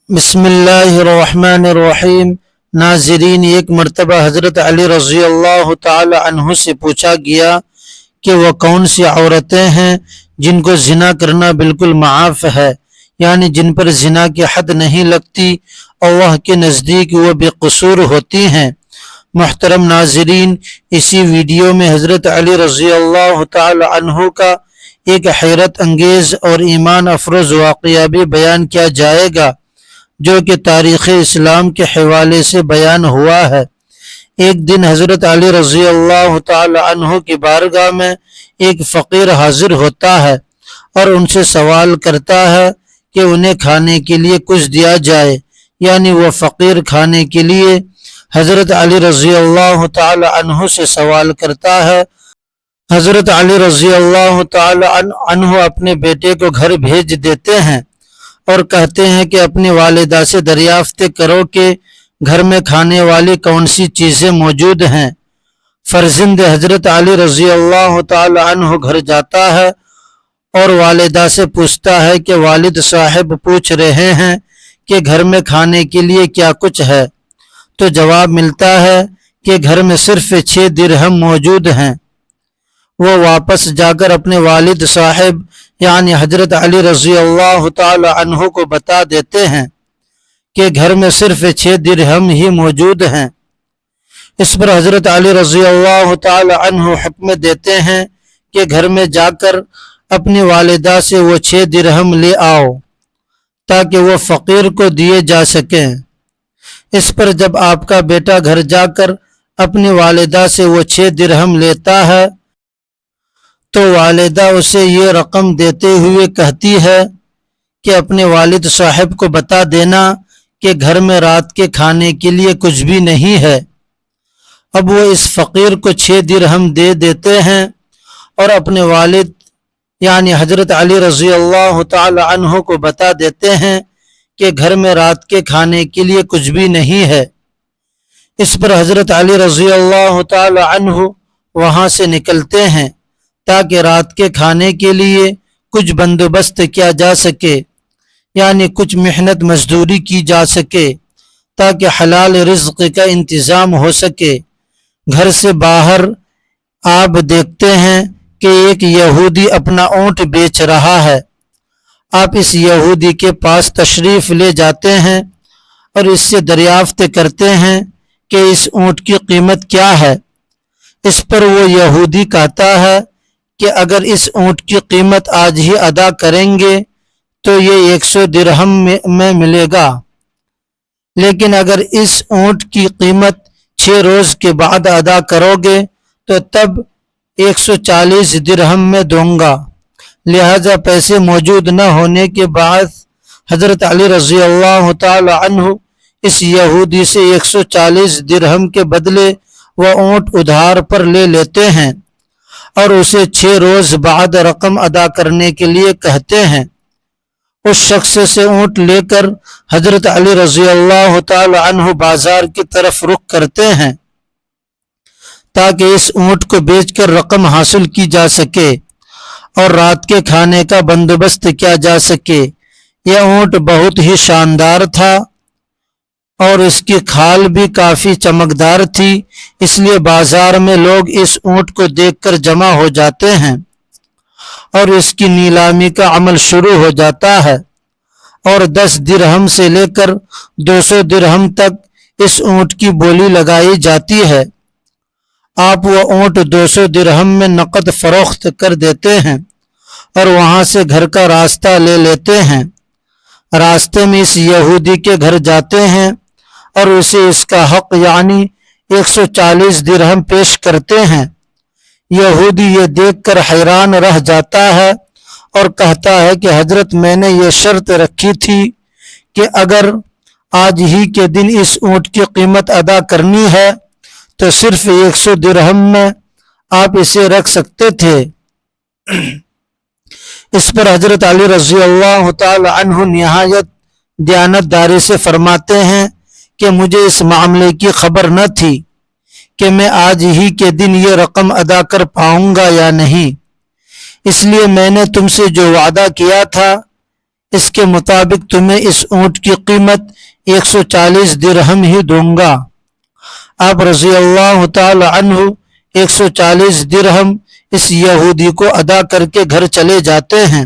بسم اللہ الرحمن الرحیم۔ ناظرین، ایک مرتبہ حضرت علی رضی اللہ تعالی عنہ سے پوچھا گیا کہ وہ کون سی عورتیں ہیں جن کو زنا کرنا بالکل معاف ہے، یعنی جن پر زنا کی حد نہیں لگتی اور اللہ کے نزدیک وہ بے قصور ہوتی ہیں۔ محترم ناظرین، اسی ویڈیو میں حضرت علی رضی اللہ تعالی عنہ کا ایک حیرت انگیز اور ایمان افروز واقعہ بھی بیان کیا جائے گا جو کہ تاریخ اسلام کے حوالے سے بیان ہوا ہے۔ ایک دن حضرت علی رضی اللہ تعالی عنہ کی بارگاہ میں ایک فقیر حاضر ہوتا ہے اور ان سے سوال کرتا ہے کہ انہیں کھانے کے لیے کچھ دیا جائے، یعنی وہ فقیر کھانے کے لیے حضرت علی رضی اللہ تعالی عنہ سے سوال کرتا ہے۔ حضرت علی رضی اللہ تعالی عنہ اپنے بیٹے کو گھر بھیج دیتے ہیں اور کہتے ہیں کہ اپنی والدہ سے دریافت کرو کہ گھر میں کھانے والی کون سی چیزیں موجود ہیں۔ فرزند حضرت علی رضی اللہ تعالی عنہ گھر جاتا ہے اور والدہ سے پوچھتا ہے کہ والد صاحب پوچھ رہے ہیں کہ گھر میں کھانے کے لیے کیا کچھ ہے، تو جواب ملتا ہے کہ گھر میں صرف 6 درہم موجود ہیں۔ وہ واپس جا کر اپنے والد صاحب یعنی حضرت علی رضی اللہ تعالی عنہ کو بتا دیتے ہیں کہ گھر میں صرف 6 درہم ہی موجود ہیں۔ اس پر حضرت علی رضی اللہ تعالی عنہ حکم دیتے ہیں کہ گھر میں جا کر اپنی والدہ سے وہ 6 درہم لے آؤ تاکہ وہ فقیر کو دیے جا سکیں۔ اس پر جب آپ کا بیٹا گھر جا کر اپنی والدہ سے وہ 6 درہم لیتا ہے تو والدہ اسے یہ رقم دیتے ہوئے کہتی ہے کہ اپنے والد صاحب کو بتا دینا کہ گھر میں رات کے کھانے کے لیے کچھ بھی نہیں ہے۔ اب وہ اس فقیر کو 6 درہم دے دیتے ہیں اور اپنے والد یعنی حضرت علی رضی اللہ تعالی عنہ کو بتا دیتے ہیں کہ گھر میں رات کے کھانے کے لیے کچھ بھی نہیں ہے۔ اس پر حضرت علی رضی اللہ تعالی عنہ وہاں سے نکلتے ہیں تاکہ رات کے کھانے کے لیے کچھ بندوبست کیا جا سکے، یعنی کچھ محنت مزدوری کی جا سکے تاکہ حلال رزق کا انتظام ہو سکے۔ گھر سے باہر آپ دیکھتے ہیں کہ ایک یہودی اپنا اونٹ بیچ رہا ہے۔ آپ اس یہودی کے پاس تشریف لے جاتے ہیں اور اس سے دریافت کرتے ہیں کہ اس اونٹ کی قیمت کیا ہے۔ اس پر وہ یہودی کہتا ہے کہ اگر اس اونٹ کی قیمت آج ہی ادا کریں گے تو یہ 100 درہم میں ملے گا، لیکن اگر اس اونٹ کی قیمت 6 روز کے بعد ادا کرو گے تو تب 140 درہم میں دوں گا۔ لہذا پیسے موجود نہ ہونے کے بعد حضرت علی رضی اللہ تعالی عنہ اس یہودی سے 140 درہم کے بدلے وہ اونٹ ادھار پر لے لیتے ہیں اور اسے 6 روز بعد رقم ادا کرنے کے لیے کہتے ہیں۔ اس شخص سے اونٹ لے کر حضرت علی رضی اللہ تعالی عنہ بازار کی طرف رخ کرتے ہیں تاکہ اس اونٹ کو بیچ کر رقم حاصل کی جا سکے اور رات کے کھانے کا بندوبست کیا جا سکے۔ یہ اونٹ بہت ہی شاندار تھا اور اس کی کھال بھی کافی چمکدار تھی، اس لیے بازار میں لوگ اس اونٹ کو دیکھ کر جمع ہو جاتے ہیں اور اس کی نیلامی کا عمل شروع ہو جاتا ہے اور 10 درہم سے لے کر 200 درہم تک اس اونٹ کی بولی لگائی جاتی ہے۔ آپ وہ اونٹ 200 درہم میں نقد فروخت کر دیتے ہیں اور وہاں سے گھر کا راستہ لے لیتے ہیں۔ راستے میں اس یہودی کے گھر جاتے ہیں اور اسے اس کا حق یعنی 140 درہم پیش کرتے ہیں۔ یہودی یہ دیکھ کر حیران رہ جاتا ہے اور کہتا ہے کہ حضرت میں نے یہ شرط رکھی تھی کہ اگر آج ہی کے دن اس اونٹ کی قیمت ادا کرنی ہے تو صرف 100 درہم میں آپ اسے رکھ سکتے تھے۔ اس پر حضرت علی رضی اللہ تعالی عنہ نہایت دیانتداری سے فرماتے ہیں کہ مجھے اس معاملے کی خبر نہ تھی کہ میں آج ہی کے دن یہ رقم ادا کر پاؤں گا یا نہیں، اس لیے میں نے تم سے جو وعدہ کیا تھا اس کے مطابق تمہیں اس اونٹ کی قیمت 140 درہم ہی دوں گا۔ آپ رضی اللہ تعالی عنہ 140 درہم اس یہودی کو ادا کر کے گھر چلے جاتے ہیں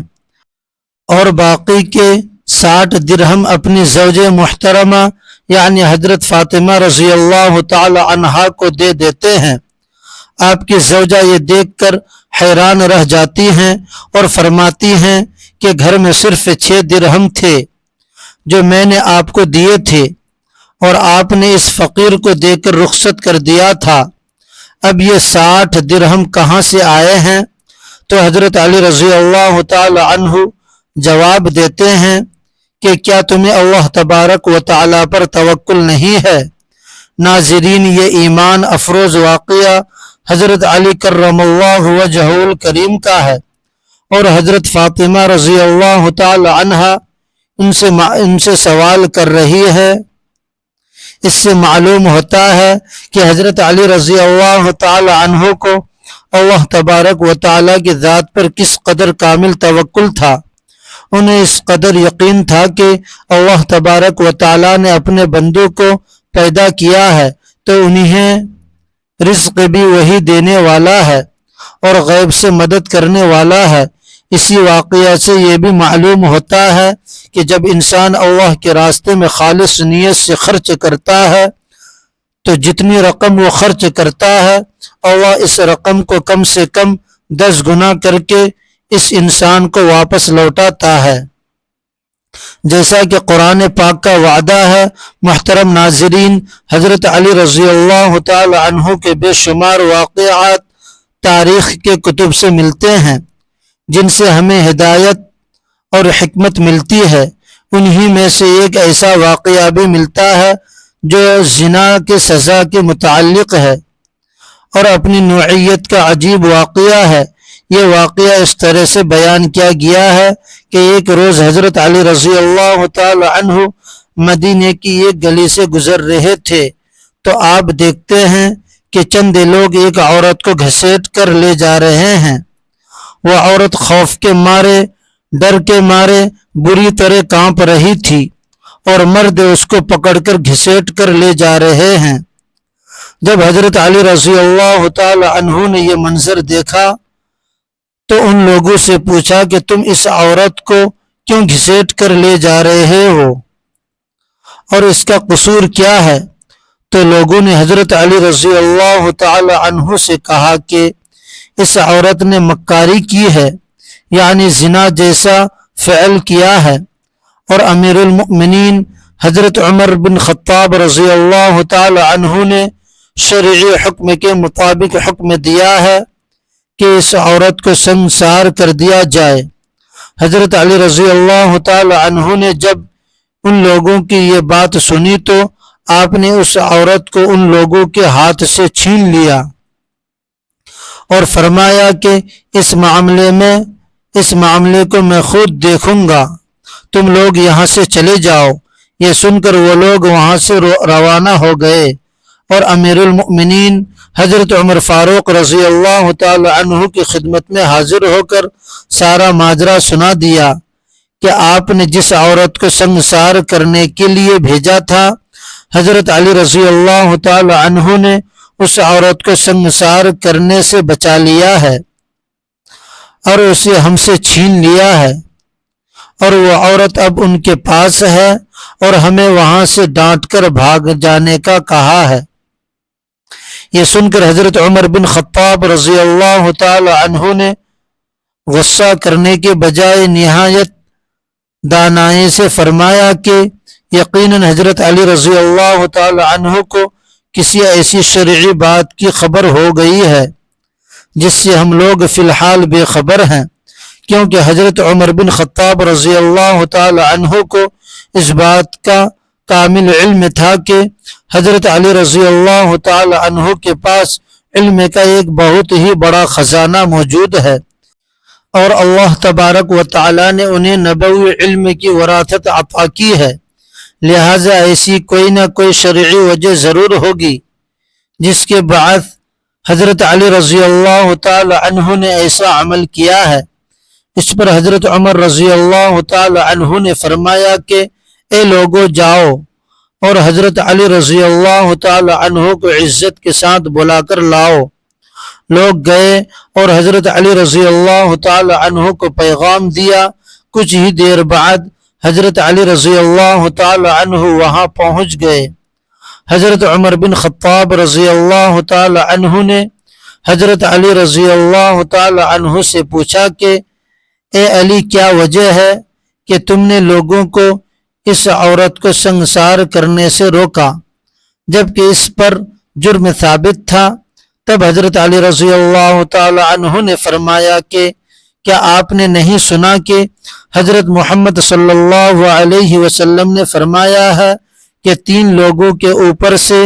اور باقی کے 60 درہم اپنی زوج محترمہ یعنی حضرت فاطمہ رضی اللہ تعالی عنہا کو دے دیتے ہیں۔ آپ کی زوجہ یہ دیکھ کر حیران رہ جاتی ہیں اور فرماتی ہیں کہ گھر میں صرف 6 درہم تھے جو میں نے آپ کو دیے تھے اور آپ نے اس فقیر کو دے کر رخصت کر دیا تھا، اب یہ 60 درہم کہاں سے آئے ہیں؟ تو حضرت علی رضی اللہ تعالی عنہ جواب دیتے ہیں کہ کیا تمہیں اللہ تبارک و تعالی پر توکل نہیں ہے؟ ناظرین، یہ ایمان افروز واقعہ حضرت علی کرم اللہ وجہہ الکریم کا ہے اور حضرت فاطمہ رضی اللہ تعالی عنہا ان سے سوال کر رہی ہے۔ اس سے معلوم ہوتا ہے کہ حضرت علی رضی اللہ تعالی عنہ کو اللہ تبارک و تعالی کی ذات پر کس قدر کامل توکل تھا۔ انہیں اس قدر یقین تھا کہ اللہ تبارک و تعالی نے اپنے بندوں کو پیدا کیا ہے تو انہیں رزق بھی وہی دینے والا ہے اور غیب سے مدد کرنے والا ہے۔ اسی واقعہ سے یہ بھی معلوم ہوتا ہے کہ جب انسان اللہ کے راستے میں خالص نیت سے خرچ کرتا ہے تو جتنی رقم وہ خرچ کرتا ہے اللہ اس رقم کو کم سے کم 10 گنا کر کے اس انسان کو واپس لوٹاتا ہے، جیسا کہ قرآن پاک کا وعدہ ہے۔ محترم ناظرین، حضرت علی رضی اللہ تعالی عنہ کے بے شمار واقعات تاریخ کے کتب سے ملتے ہیں جن سے ہمیں ہدایت اور حکمت ملتی ہے۔ انہی میں سے ایک ایسا واقعہ بھی ملتا ہے جو زنا کے سزا کے متعلق ہے اور اپنی نوعیت کا عجیب واقعہ ہے۔ یہ واقعہ اس طرح سے بیان کیا گیا ہے کہ ایک روز حضرت علی رضی اللہ تعالی عنہ مدینے کی ایک گلی سے گزر رہے تھے تو آپ دیکھتے ہیں کہ چند لوگ ایک عورت کو گھسیٹ کر لے جا رہے ہیں۔ وہ عورت خوف کے مارے، ڈر کے مارے بری طرح کانپ رہی تھی اور مرد اس کو پکڑ کر گھسیٹ کر لے جا رہے ہیں۔ جب حضرت علی رضی اللہ تعالی عنہ نے یہ منظر دیکھا تو ان لوگوں سے پوچھا کہ تم اس عورت کو کیوں گھسیٹ کر لے جا رہے ہو اور اس کا قصور کیا ہے؟ تو لوگوں نے حضرت علی رضی اللہ تعالی عنہ سے کہا کہ اس عورت نے مکاری کی ہے، یعنی زنا جیسا فعل کیا ہے، اور امیر المؤمنین حضرت عمر بن خطاب رضی اللہ تعالی عنہ نے شرعی حکم کے مطابق حکم دیا ہے کہ اس عورت کو سنسار کر دیا جائے۔ حضرت علی رضی اللہ تعالی عنہ نے جب ان لوگوں کی یہ بات سنی تو آپ نے اس عورت کو ان لوگوں کے ہاتھ سے چھین لیا اور فرمایا کہ اس معاملے کو میں خود دیکھوں گا، تم لوگ یہاں سے چلے جاؤ۔ یہ سن کر وہ لوگ وہاں سے روانہ ہو گئے اور امیر المؤمنین حضرت عمر فاروق رضی اللہ تعالی عنہ کی خدمت میں حاضر ہو کر سارا ماجرا سنا دیا کہ آپ نے جس عورت کو سنگسار کرنے کے لیے بھیجا تھا حضرت علی رضی اللہ تعالی عنہ نے اس عورت کو سنگسار کرنے سے بچا لیا ہے اور اسے ہم سے چھین لیا ہے، اور وہ عورت اب ان کے پاس ہے اور ہمیں وہاں سے ڈانٹ کر بھاگ جانے کا کہا ہے۔ یہ سن کر حضرت عمر بن خطاب رضی اللہ تعالی عنہ نے غصہ کرنے کے بجائے نہایت دانائی سے فرمایا کہ یقیناً حضرت علی رضی اللہ تعالی عنہ کو کسی ایسی شرعی بات کی خبر ہو گئی ہے جس سے ہم لوگ فی الحال بے خبر ہیں، کیونکہ حضرت عمر بن خطاب رضی اللہ تعالی عنہ کو اس بات کا کامل علم تھا کہ حضرت علی رضی اللہ تعالی عنہ کے پاس علم کا ایک بہت ہی بڑا خزانہ موجود ہے اور اللہ تبارک و تعالی نے انہیں نبوی علم کی وراثت عطا کی ہے، لہٰذا ایسی کوئی نہ کوئی شرعی وجہ ضرور ہوگی جس کے باعث حضرت علی رضی اللہ تعالی عنہ نے ایسا عمل کیا ہے۔ اس پر حضرت عمر رضی اللہ تعالی عنہ نے فرمایا کہ اے لوگو جاؤ اور حضرت علی رضی اللہ تعالی عنہ کو عزت کے ساتھ بلا کر لاؤ۔ لوگ گئے اور حضرت علی رضی اللہ تعالی عنہ کو پیغام دیا۔ کچھ ہی دیر بعد حضرت علی رضی اللہ تعالی عنہ وہاں پہنچ گئے۔ حضرت عمر بن خطاب رضی اللہ تعالی عنہ نے حضرت علی رضی اللہ تعالی عنہ سے پوچھا کہ اے علی، کیا وجہ ہے کہ تم نے لوگوں کو اس عورت کو سنگسار کرنے سے روکا جبکہ اس پر جرم ثابت تھا؟ تب حضرت علی رضی اللہ تعالی عنہ نے فرمایا کہ کیا آپ نے نہیں سنا کہ حضرت محمد صلی اللہ علیہ وسلم نے فرمایا ہے کہ 3 لوگوں کے اوپر سے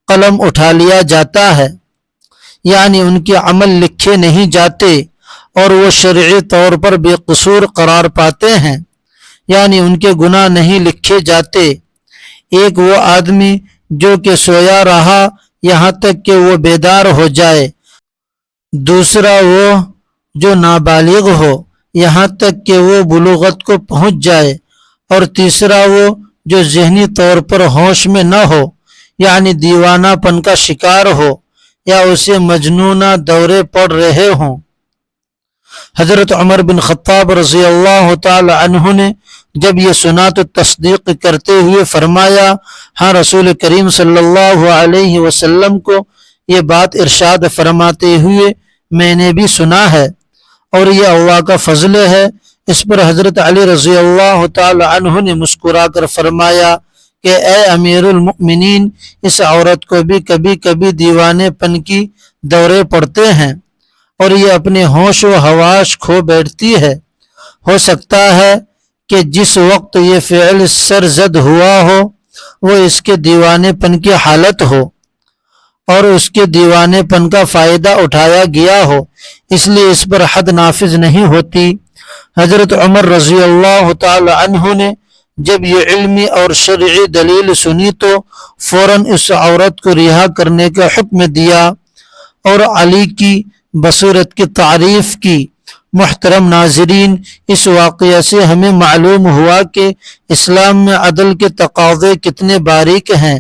قلم اٹھا لیا جاتا ہے، یعنی ان کے عمل لکھے نہیں جاتے اور وہ شرعی طور پر بے قصور قرار پاتے ہیں، یعنی ان کے گناہ نہیں لکھے جاتے۔ ایک وہ آدمی جو کہ سویا رہا یہاں تک کہ وہ بیدار ہو جائے، دوسرا وہ جو نابالغ ہو یہاں تک کہ وہ بلوغت کو پہنچ جائے، اور تیسرا وہ جو ذہنی طور پر ہوش میں نہ ہو، یعنی دیوانہ پن کا شکار ہو یا اسے مجنونہ دورے پڑ رہے ہوں۔ حضرت عمر بن خطاب رضی اللہ تعالی عنہ نے جب یہ سنا تو تصدیق کرتے ہوئے فرمایا، ہاں رسول کریم صلی اللہ علیہ وسلم کو یہ بات ارشاد فرماتے ہوئے میں نے بھی سنا ہے، اور یہ اللہ کا فضل ہے۔ اس پر حضرت علی رضی اللہ تعالی عنہ نے مسکرا کر فرمایا کہ اے امیر المؤمنین، اس عورت کو بھی کبھی کبھی دیوانے پن کی دورے پڑتے ہیں اور یہ اپنے ہوش و حواس کھو بیٹھتی ہے۔ ہو سکتا ہے کہ جس وقت یہ فعل سرزد ہوا ہو وہ اس کے دیوانے پن کی حالت ہو اور اس کے دیوانے پن کا فائدہ اٹھایا گیا ہو، اس لیے اس پر حد نافذ نہیں ہوتی۔ حضرت عمر رضی اللہ تعالی عنہ نے جب یہ علمی اور شرعی دلیل سنی تو فوراً اس عورت کو رہا کرنے کا حکم دیا اور علی کی بصیرت کی تعریف کی۔ محترم ناظرین، اس واقعہ سے ہمیں معلوم ہوا کہ اسلام میں عدل کے تقاضے کتنے باریک ہیں،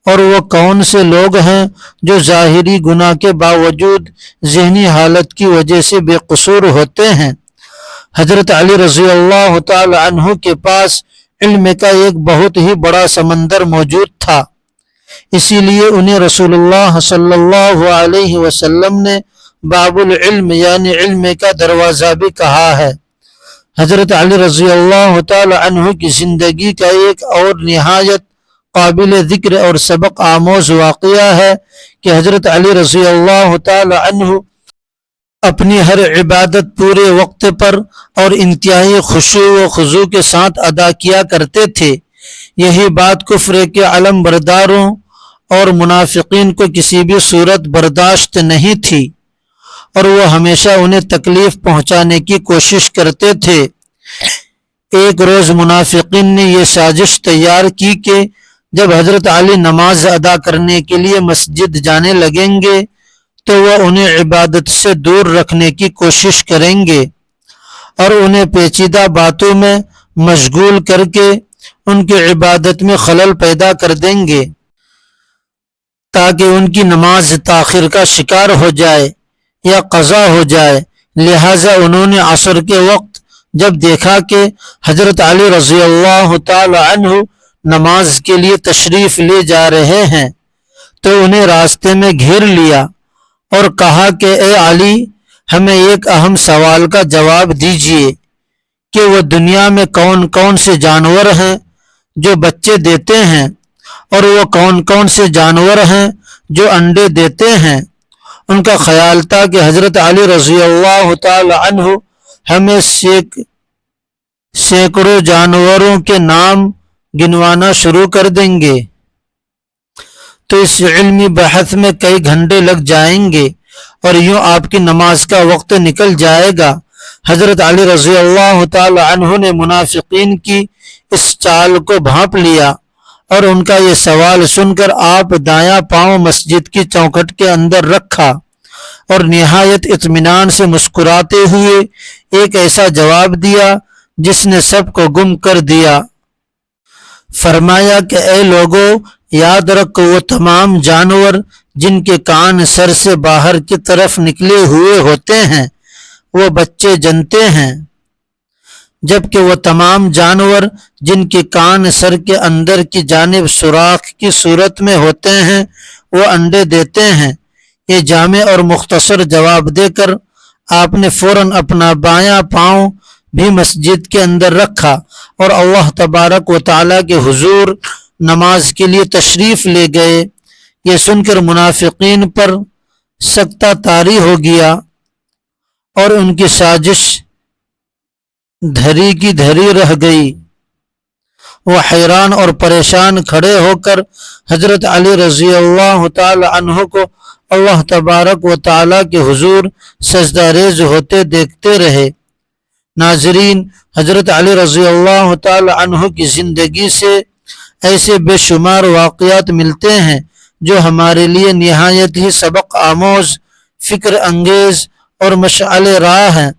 اور وہ کون سے لوگ ہیں جو ظاہری گناہ کے باوجود ذہنی حالت کی وجہ سے بے قصور ہوتے ہیں۔ حضرت علی رضی اللہ تعالی عنہ کے پاس علم کا ایک بہت ہی بڑا سمندر موجود تھا، اسی لیے انہیں رسول اللہ صلی اللہ علیہ وسلم نے باب العلم یعنی علم کا دروازہ بھی کہا ہے۔ حضرت علی رضی اللہ تعالی عنہ کی زندگی کا ایک اور نہایت قابل ذکر اور سبق آموز واقعہ ہے کہ حضرت علی رضی اللہ تعالی عنہ اپنی ہر عبادت پورے وقت پر اور انتہائی خشوع و خضوع کے ساتھ ادا کیا کرتے تھے۔ یہی بات کفر کے علم برداروں اور منافقین کو کسی بھی صورت برداشت نہیں تھی، اور وہ ہمیشہ انہیں تکلیف پہنچانے کی کوشش کرتے تھے۔ ایک روز منافقین نے یہ سازش تیار کی کہ جب حضرت علی نماز ادا کرنے کے لیے مسجد جانے لگیں گے تو وہ انہیں عبادت سے دور رکھنے کی کوشش کریں گے اور انہیں پیچیدہ باتوں میں مشغول کر کے ان کی عبادت میں خلل پیدا کر دیں گے تاکہ ان کی نماز تاخیر کا شکار ہو جائے یا قضا ہو جائے۔ لہٰذا انہوں نے عصر کے وقت جب دیکھا کہ حضرت علی رضی اللہ تعالی عنہ نماز کے لیے تشریف لے جا رہے ہیں تو انہیں راستے میں گھیر لیا اور کہا کہ اے علی، ہمیں ایک اہم سوال کا جواب دیجیے کہ وہ دنیا میں کون کون سے جانور ہیں جو بچے دیتے ہیں اور وہ کون کون سے جانور ہیں جو انڈے دیتے ہیں۔ ان کا خیال تھا کہ حضرت علی رضی اللہ تعالی عنہ ہمیں سینکڑوں جانوروں کے نام گنوانا شروع کر دیں گے، تو اس علمی بحث میں کئی گھنٹے لگ جائیں گے اور یوں آپ کی نماز کا وقت نکل جائے گا۔ حضرت علی رضی اللہ تعالی عنہ نے منافقین کی اس چال کو بھانپ لیا اور ان کا یہ سوال سن کر آپ دایاں پاؤں مسجد کی چوکھٹ کے اندر رکھا اور نہایت اطمینان سے مسکراتے ہوئے ایک ایسا جواب دیا جس نے سب کو گم کر دیا۔ فرمایا کہ اے لوگو، یاد رکھو وہ تمام جانور جن کے کان سر سے باہر کی طرف نکلے ہوئے ہوتے ہیں وہ بچے جنتے ہیں، جبکہ وہ تمام جانور جن کے کان سر کے اندر کی جانب سوراخ کی صورت میں ہوتے ہیں وہ انڈے دیتے ہیں۔ یہ جامع اور مختصر جواب دے کر آپ نے فوراً اپنا بایاں پاؤں بھی مسجد کے اندر رکھا اور اللہ تبارک و تعالیٰ کے حضور نماز کے لیے تشریف لے گئے۔ یہ سن کر منافقین پر سکتہ طاری ہو گیا اور ان کی سازش دھری کی دھری رہ گئی۔ وہ حیران اور پریشان کھڑے ہو کر حضرت علی رضی اللہ تعالی عنہ کو اللہ تبارک و تعالیٰ کے حضور سجدہ ریز ہوتے دیکھتے رہے۔ ناظرین، حضرت علی رضی اللہ تعالی عنہ کی زندگی سے ایسے بے شمار واقعات ملتے ہیں جو ہمارے لیے نہایت ہی سبق آموز، فکر انگیز اور مشعل راہ ہیں۔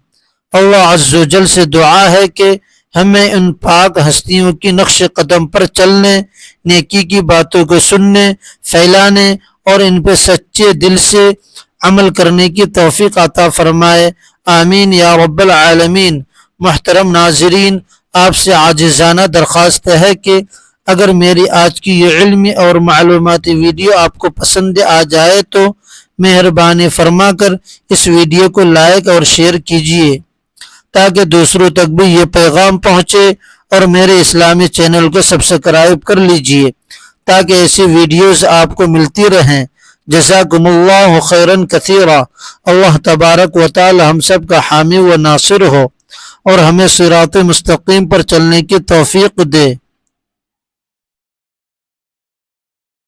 اللہ عز و جل سے دعا ہے کہ ہمیں ان پاک ہستیوں کی نقش قدم پر چلنے، نیکی کی باتوں کو سننے، پھیلانے اور ان پہ سچے دل سے عمل کرنے کی توفیق عطا فرمائے، آمین یا رب العالمین۔ محترم ناظرین، آپ سے عاجزانہ درخواست ہے کہ اگر میری آج کی یہ علمی اور معلوماتی ویڈیو آپ کو پسند آ جائے تو مہربانی فرما کر اس ویڈیو کو لائک اور شیئر کیجیے تاکہ دوسروں تک بھی یہ پیغام پہنچے، اور میرے اسلامی چینل کو سبسکرائب کر لیجیے تاکہ ایسی ویڈیوز آپ کو ملتی رہیں۔ جزاکم اللہ خیرا کثیرا۔ اللہ تبارک و تعالی ہم سب کا حامی و ناصر ہو اور ہمیں صراط مستقیم پر چلنے کی توفیق دے۔